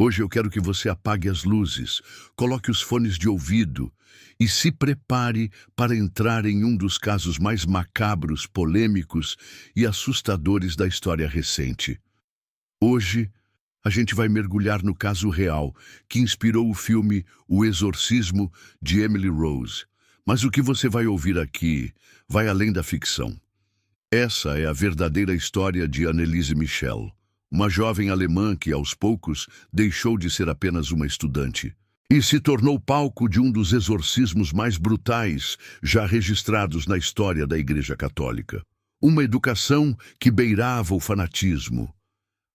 Hoje eu quero que você apague as luzes, coloque os fones de ouvido e se prepare para entrar em um dos casos mais macabros, polêmicos e assustadores da história recente. Hoje, a gente vai mergulhar no caso real que inspirou o filme O Exorcismo de Emily Rose. Mas o que você vai ouvir aqui vai além da ficção. Essa é a verdadeira história de Anneliese Michel, uma jovem alemã que, aos poucos, deixou de ser apenas uma estudante e se tornou palco de um dos exorcismos mais brutais já registrados na história da Igreja Católica. Uma educação que beirava o fanatismo.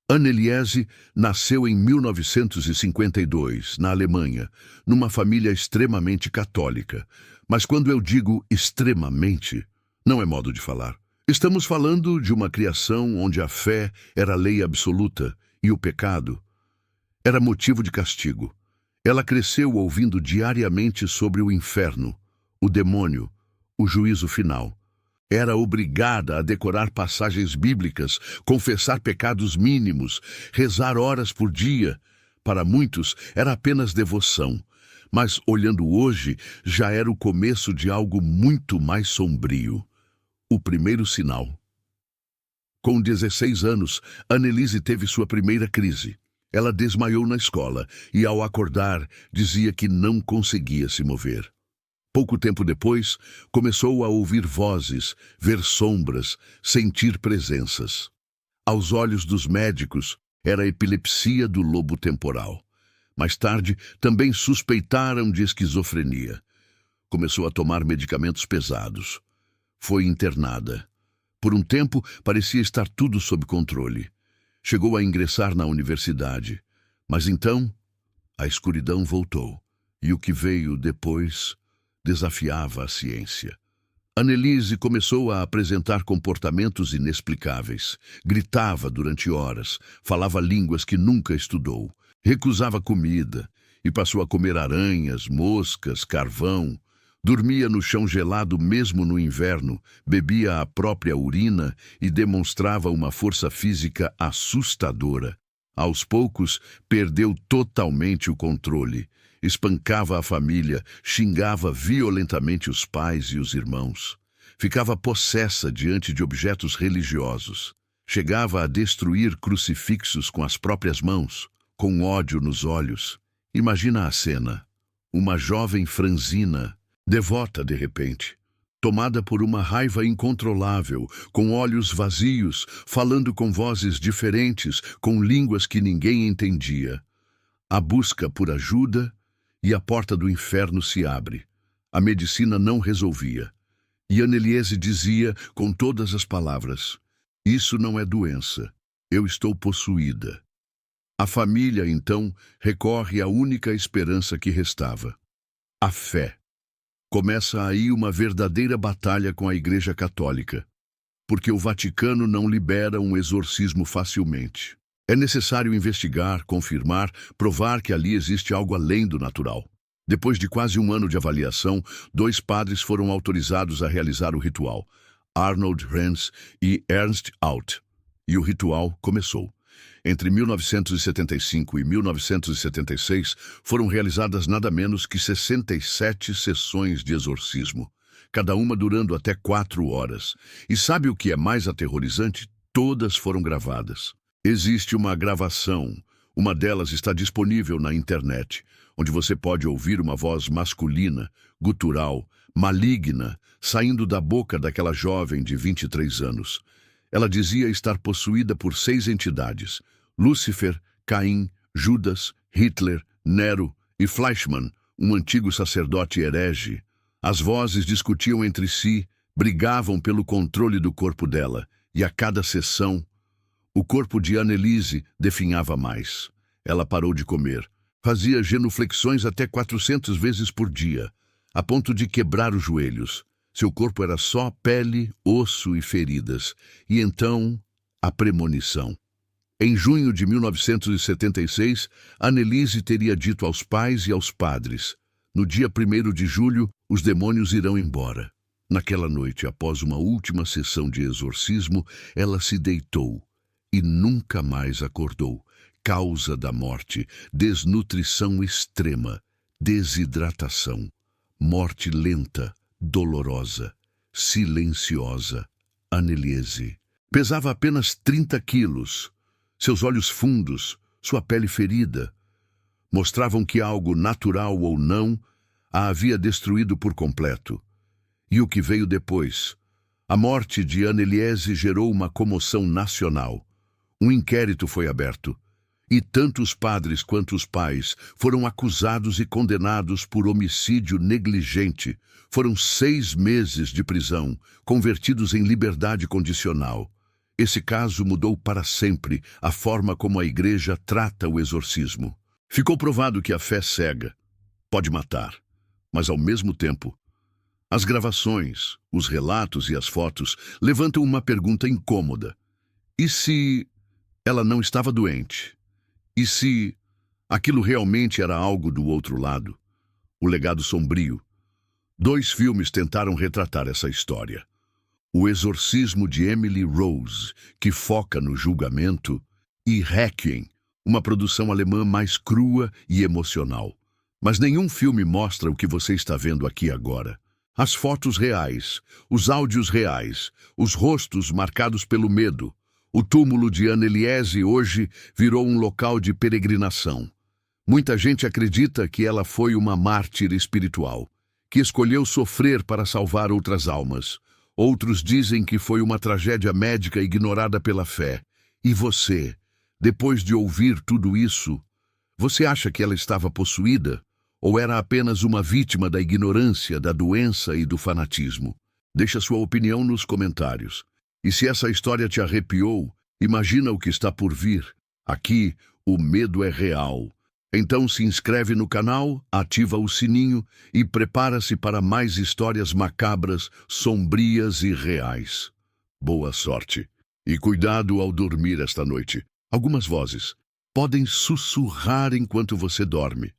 Anneliese nasceu em 1952, na Alemanha, numa família extremamente católica. Mas quando eu digo extremamente, não é modo de falar. Estamos falando de uma criação onde a fé era lei absoluta e o pecado era motivo de castigo. Ela cresceu ouvindo diariamente sobre o inferno, o demônio, o juízo final. Era obrigada a decorar passagens bíblicas, confessar pecados mínimos, rezar horas por dia. Para muitos, era apenas devoção. Mas, olhando hoje, já era o começo de algo muito mais sombrio. O primeiro sinal. Com 16 anos, Anneliese teve sua primeira crise. Ela desmaiou na escola e, ao acordar, dizia que não conseguia se mover. Pouco tempo depois, começou a ouvir vozes, ver sombras, sentir presenças. Aos olhos dos médicos, era a epilepsia do lobo temporal. Mais tarde, também suspeitaram de esquizofrenia. Começou a tomar medicamentos pesados. Foi internada. Por um tempo, parecia estar tudo sob controle. Chegou a ingressar na universidade. Mas então, a escuridão voltou. E o que veio depois desafiava a ciência. Anneliese começou a apresentar comportamentos inexplicáveis. Gritava durante horas, falava línguas que nunca estudou, recusava comida e passou a comer aranhas, moscas, carvão. Dormia no chão gelado mesmo no inverno, bebia a própria urina e demonstrava uma força física assustadora. Aos poucos, perdeu totalmente o controle. Espancava a família, xingava violentamente os pais e os irmãos. Ficava possessa diante de objetos religiosos. Chegava a destruir crucifixos com as próprias mãos, com ódio nos olhos. Imagina a cena. Uma jovem franzina, devota de repente, tomada por uma raiva incontrolável, com olhos vazios, falando com vozes diferentes, com línguas que ninguém entendia. A busca por ajuda e a porta do inferno se abre. A medicina não resolvia. E Anneliese dizia com todas as palavras: "Isso não é doença. Eu estou possuída." A família, então, recorre à única esperança que restava: a fé. Começa aí uma verdadeira batalha com a Igreja Católica, porque o Vaticano não libera um exorcismo facilmente. É necessário investigar, confirmar, provar que ali existe algo além do natural. Depois de quase um ano de avaliação, 2 padres foram autorizados a realizar o ritual, Arnold Renz e Ernst Alt. E o ritual começou. Entre 1975 e 1976, foram realizadas nada menos que 67 sessões de exorcismo, cada uma durando até 4 horas. E sabe o que é mais aterrorizante? Todas foram gravadas. Existe uma gravação, uma delas está disponível na internet, onde você pode ouvir uma voz masculina, gutural, maligna, saindo da boca daquela jovem de 23 anos. Ela dizia estar possuída por 6 entidades: Lúcifer, Caim, Judas, Hitler, Nero e Fleischmann, um antigo sacerdote herege. As vozes discutiam entre si, brigavam pelo controle do corpo dela, e a cada sessão, o corpo de Anneliese definhava mais. Ela parou de comer. Fazia genuflexões até 400 vezes por dia, a ponto de quebrar os joelhos. Seu corpo era só pele, osso e feridas. E então, a premonição. Em junho de 1976, Anneliese teria dito aos pais e aos padres: "No dia 1º de julho, os demônios irão embora." Naquela noite, após uma última sessão de exorcismo, ela se deitou e nunca mais acordou. causa da morte, desnutrição extrema, desidratação, morte lenta, dolorosa, silenciosa, aneliese. Pesava apenas 30 quilos. Seus olhos fundos, sua pele ferida, mostravam que algo, natural ou não, a havia destruído por completo. E o que veio depois? A morte de Aneliese gerou uma comoção nacional. Um inquérito foi aberto, e tanto os padres quanto os pais foram acusados e condenados por homicídio negligente. Foram 6 meses de prisão, convertidos em liberdade condicional. Esse caso mudou para sempre a forma como a Igreja trata o exorcismo. Ficou provado que a fé cega pode matar, mas ao mesmo tempo, as gravações, os relatos e as fotos levantam uma pergunta incômoda. E se ela não estava doente? E se aquilo realmente era algo do outro lado? O legado sombrio. 2 filmes tentaram retratar essa história. O Exorcismo de Emily Rose, que foca no julgamento, e Requiem, uma produção alemã mais crua e emocional. Mas nenhum filme mostra o que você está vendo aqui agora. As fotos reais, os áudios reais, os rostos marcados pelo medo. O túmulo de Aneliese hoje virou um local de peregrinação. Muita gente acredita que ela foi uma mártir espiritual, que escolheu sofrer para salvar outras almas. Outros dizem que foi uma tragédia médica ignorada pela fé. E você, depois de ouvir tudo isso, você acha que ela estava possuída? Ou era apenas uma vítima da ignorância, da doença e do fanatismo? Deixa sua opinião nos comentários. E se essa história te arrepiou, imagina o que está por vir. Aqui, o medo é real. Então se inscreve no canal, ativa o sininho e prepara-se para mais histórias macabras, sombrias e reais. Boa sorte. E cuidado ao dormir esta noite. Algumas vozes podem sussurrar enquanto você dorme.